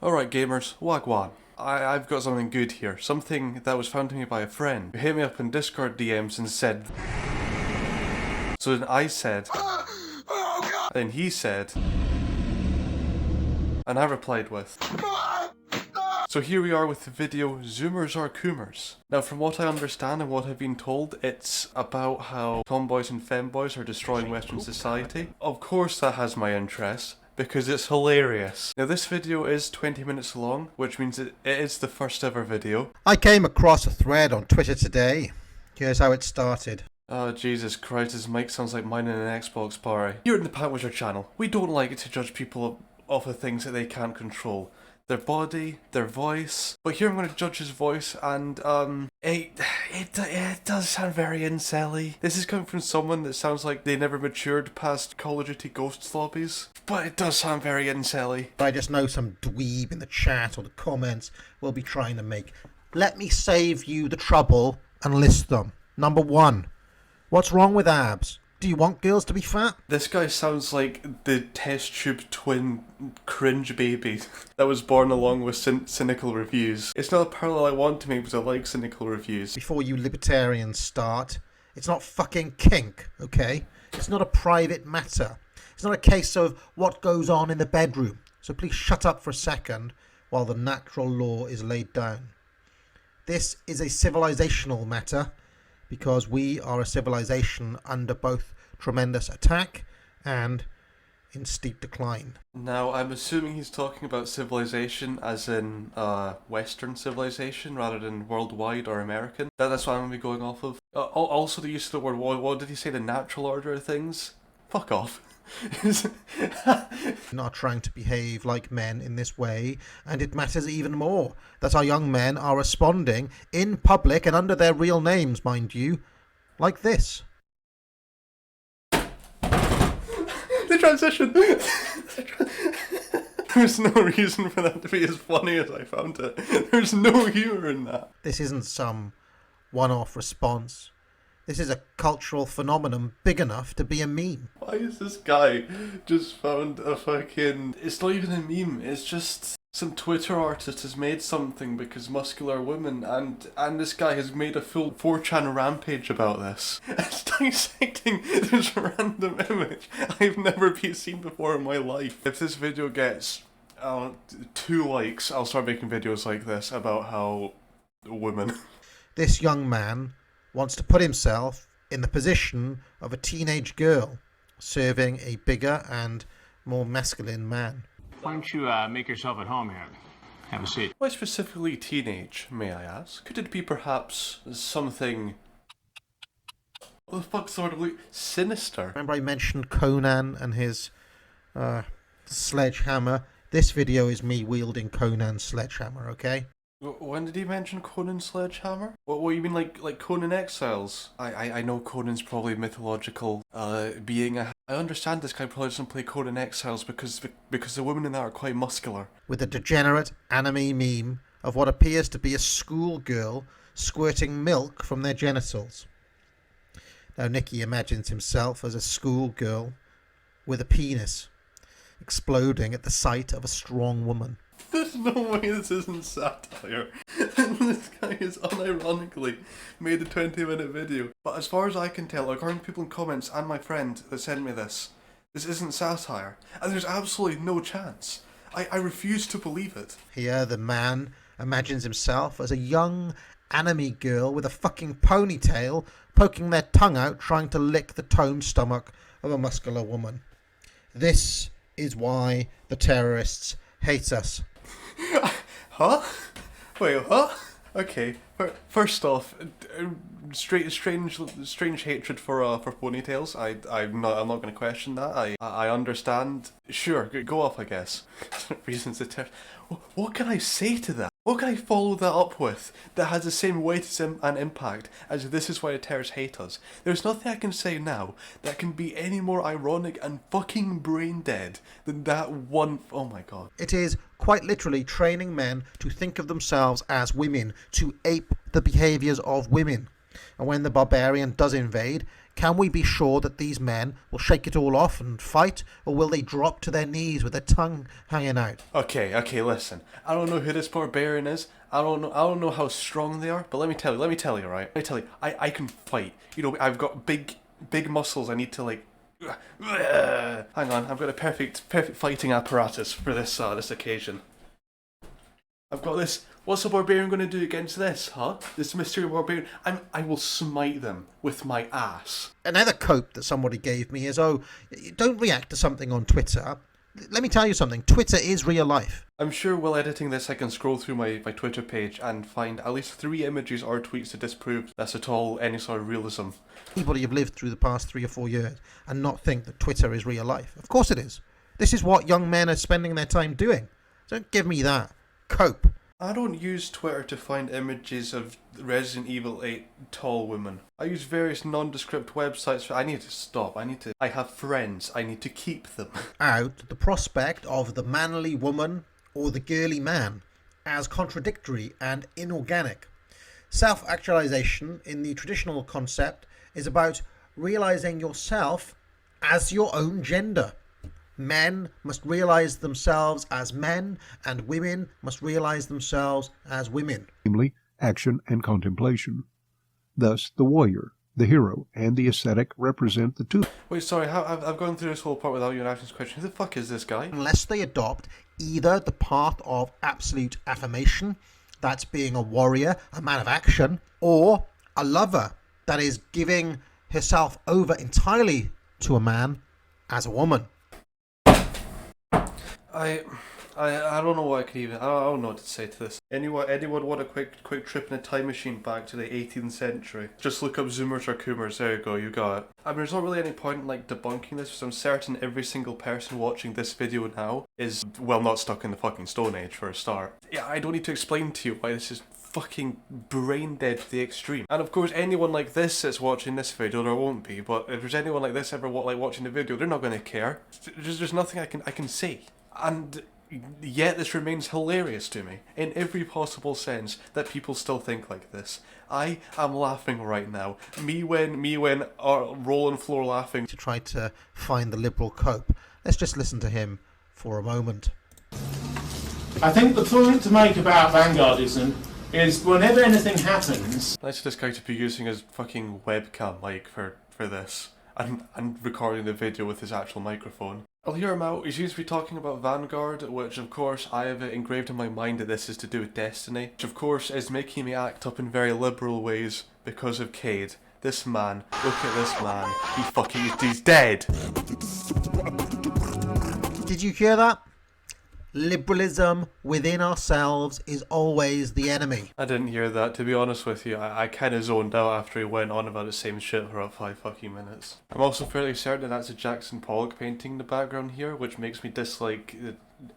Alright gamers, wagwan. I've got something good here. Something that was found to me by a friend who hit me up in Discord DMs and said. So then I said. Then he said. And I replied with. So here we are with the video Zoomers or Coomers. Now from what I understand and what I've been told, it's about how tomboys and femboys are destroying Western society. Of course that has my interest, because it's hilarious. Now this video is 20 minutes long, which means it is the first ever video. I came across a thread on Twitter today. Here's how it started. Oh Jesus Christ, his mic sounds like mine in an Xbox party. Here in the Pat Wizard channel, we don't like to judge people off of things that they can't control. Their body, their voice. But here I'm going to judge his voice and it does sound very incelly. This is coming from someone that sounds like they never matured past Call of Duty Ghosts lobbies. But it does sound very incelly. I just know some dweeb in the chat or the comments will be trying to make. Let me save you the trouble and list them. Number 1. What's wrong with abs? Do you want girls to be fat? This guy sounds like the test tube twin cringe baby that was born along with cynical reviews. It's not a parallel I want to make because I like cynical reviews. Before you libertarians start, it's not fucking kink, okay? It's not a private matter. It's not a case of what goes on in the bedroom. So please shut up for a second while the natural law is laid down. This is a civilizational matter, because we are a civilization under both tremendous attack and in steep decline. Now, I'm assuming he's talking about civilization as in Western civilization rather than worldwide or American. That's what I'm going to be going off of. Also the use of the word, what did he say, the natural order of things? Fuck off. Not trying to behave like men in this way, and it matters even more that our young men are responding in public and under their real names, mind you, like this. The transition! There's no reason for that to be as funny as I found it. There's no humour in that. This isn't some one-off response. This is a cultural phenomenon big enough to be a meme. Why is this guy just found a fucking... It's not even a meme, it's just some Twitter artist has made something because muscular women, and this guy has made a full 4chan rampage about this. It's dissecting this random image I've never seen before in my life. If this video gets 2 likes, I'll start making videos like this about how women... This young man wants to put himself in the position of a teenage girl serving a bigger and more masculine man. Why don't you make yourself at home here? Have a seat. Why specifically teenage, may I ask? Could it be perhaps something... What the fuck's the word of sinister? Remember I mentioned Conan and his sledgehammer? This video is me wielding Conan's sledgehammer, okay? When did he mention Conan's sledgehammer? What you mean, like Conan Exiles? I know Conan's probably mythological being. I understand this guy probably doesn't play Conan Exiles because the women in that are quite muscular. With a degenerate anime meme of what appears to be a schoolgirl squirting milk from their genitals. Now Nicky imagines himself as a schoolgirl with a penis exploding at the sight of a strong woman. There's no way this isn't satire. This guy has unironically made a 20-minute video. But as far as I can tell, according to people in comments and my friend that sent me this isn't satire. And there's absolutely no chance. I refuse to believe it. Here the man imagines himself as a young anime girl with a fucking ponytail poking their tongue out trying to lick the toned stomach of a muscular woman. This is why the terrorists hate us. Huh? Wait, huh? Okay. First off, strange hatred for ponytails. I'm not going to question that. I understand. Sure, go off, I guess. Reasons to what can I say to that? What can I follow that up with that has the same weight and impact as this is why the terrorists hate us? There's nothing I can say now that can be any more ironic and fucking brain dead than that one. Oh my god. It is quite literally training men to think of themselves as women, to ape the behaviours of women. And when the barbarian does invade, Can we be sure that these men will shake it all off and fight, or will they drop to their knees with their tongue hanging out? Okay, listen. I don't know who this barbarian is. I don't know how strong they are, but let me tell you, right? Let me tell you, I can fight. You know, I've got big muscles. I need to like hang on, I've got a perfect fighting apparatus for this occasion. I've got this. What's a barbarian going to do against this, huh? This mystery barbarian. I will smite them with my ass. Another cope that somebody gave me is, oh, don't react to something on Twitter. Let me tell you something. Twitter is real life. I'm sure while editing this I can scroll through my Twitter page and find at least 3 images or tweets to disprove that's at all any sort of realism. Anybody have lived through the past 3 or 4 years and not think that Twitter is real life? Of course it is. This is what young men are spending their time doing. Don't give me that. Cope. I don't use Twitter to find images of Resident Evil 8 tall women. I use various nondescript websites. I need to stop. I have friends. I need to keep them. Out the prospect of the manly woman or the girly man as contradictory and inorganic. Self-actualization in the traditional concept is about realizing yourself as your own gender. Men must realize themselves as men, and women must realize themselves as women. Namely, action and contemplation. Thus, the warrior, the hero, and the ascetic represent the two. Wait, sorry, I've gone through this whole part without you asking this question. Who the fuck is this guy? Unless they adopt either the path of absolute affirmation, that's being a warrior, a man of action, or a lover, that is giving herself over entirely to a man as a woman. I don't know what I can even. I don't know what to say to this. Anyone want a quick trip in a time machine back to the 18th century? Just look up Zoomers or Coomers. There you go. You got it. I mean, there's not really any point in like debunking this, because I'm certain every single person watching this video now is not stuck in the fucking Stone Age for a start. Yeah, I don't need to explain to you why this is fucking brain dead to the extreme. And of course, anyone like this that's watching this video, there won't be. But if there's anyone like this ever watching the video, they're not going to care. There's nothing I can say. And yet this remains hilarious to me, in every possible sense, that people still think like this. I am laughing right now. Me when rolling floor laughing. To try to find the liberal cope. Let's just listen to him for a moment. I think the point to make about vanguardism is whenever anything happens... Nice of this guy to be using his fucking webcam mic for this, and recording the video with his actual microphone. I'll hear him out. He seems to be talking about Vanguard, which of course I have engraved in my mind that this is to do with Destiny, which of course is making me act up in very liberal ways because of Cade. This man, look at this man, he's dead! Did you hear that? Liberalism within ourselves is always the enemy. I didn't hear that, to be honest with you. I kind of zoned out after he went on about the same shit for about 5 fucking minutes. I'm also fairly certain that that's a Jackson Pollock painting in the background here, which makes me dislike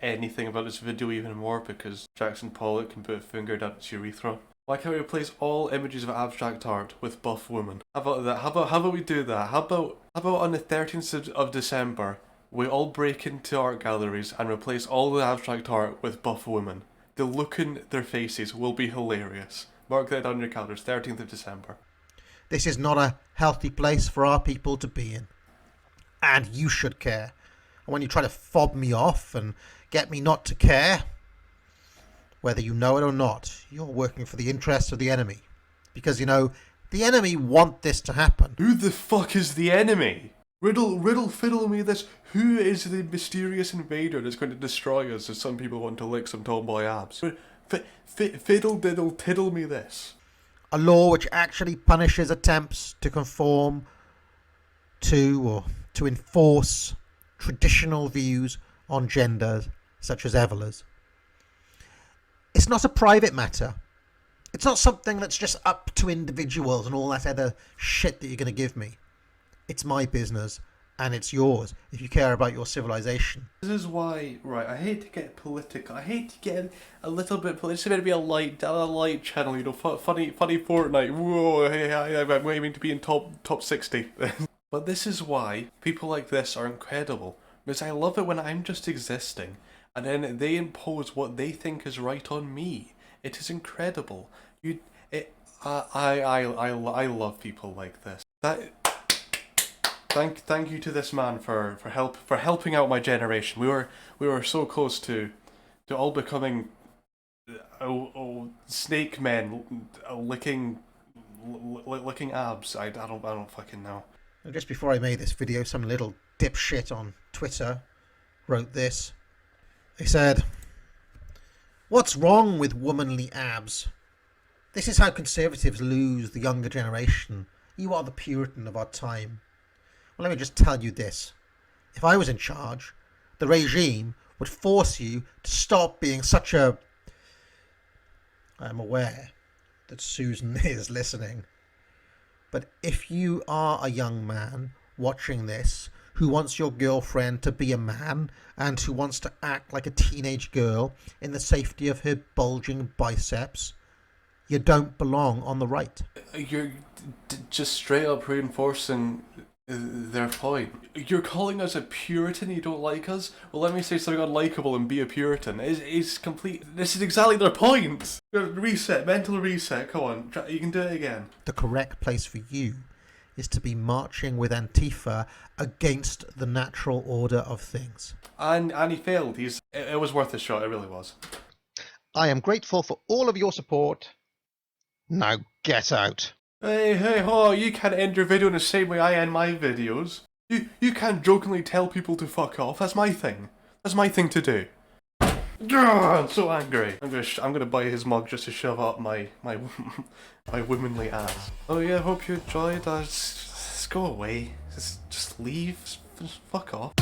anything about this video even more, because Jackson Pollock can put a finger down its urethra. Why can't we replace all images of abstract art with buff women? How about that? How about we do that? How about on the 13th of December, we all break into art galleries and replace all the abstract art with buff women. The look in their faces will be hilarious. Mark that on your calendars, 13th of December. This is not a healthy place for our people to be in. And you should care. And when you try to fob me off and get me not to care, whether you know it or not, you're working for the interests of the enemy. Because, you know, the enemy want this to happen. Who the fuck is the enemy? Riddle fiddle me this. Who is the mysterious invader that's going to destroy us as some people want to lick some tomboy abs? Fiddle diddle tiddle me this. A law which actually punishes attempts to conform to or to enforce traditional views on genders such as Evela's. It's not a private matter. It's not something that's just up to individuals and all that other shit that you're going to give me. It's my business, and it's yours, if you care about your civilization. This is why, right, I hate to get political, I hate to get a little bit political. It's meant to be a light channel, you know, funny Fortnite, whoa, hey, I'm aiming to be in top 60. But this is why people like this are incredible, because I love it when I'm just existing, and then they impose what they think is right on me. It is incredible. I love people like this. Thank you to this man for helping out my generation. We were so close to all becoming snake men licking abs. I don't fucking know. Just before I made this video, some little dipshit on Twitter wrote this. They said, "What's wrong with womanly abs? This is how conservatives lose the younger generation. You are the Puritan of our time." Well, let me just tell you this. If I was in charge, the regime would force you to stop being such a... I'm aware that Susan is listening. But if you are a young man watching this who wants your girlfriend to be a man and who wants to act like a teenage girl in the safety of her bulging biceps, you don't belong on the right. You're just straight up reinforcing their point. You're calling us a Puritan, you don't like us? Well, let me say something unlikable and be a Puritan. It's complete... This is exactly their point! Reset, mental reset, come on, you can do it again. The correct place for you is to be marching with Antifa against the natural order of things. And he failed. It was worth a shot, it really was. I am grateful for all of your support. Now get out. Hey, you can't end your video in the same way I end my videos. You can't jokingly tell people to fuck off. That's my thing. That's my thing to do. I'm so angry. I'm gonna buy his mug just to shove up my womanly ass. Oh yeah, hope you enjoyed. Just go away. Just leave. Just fuck off.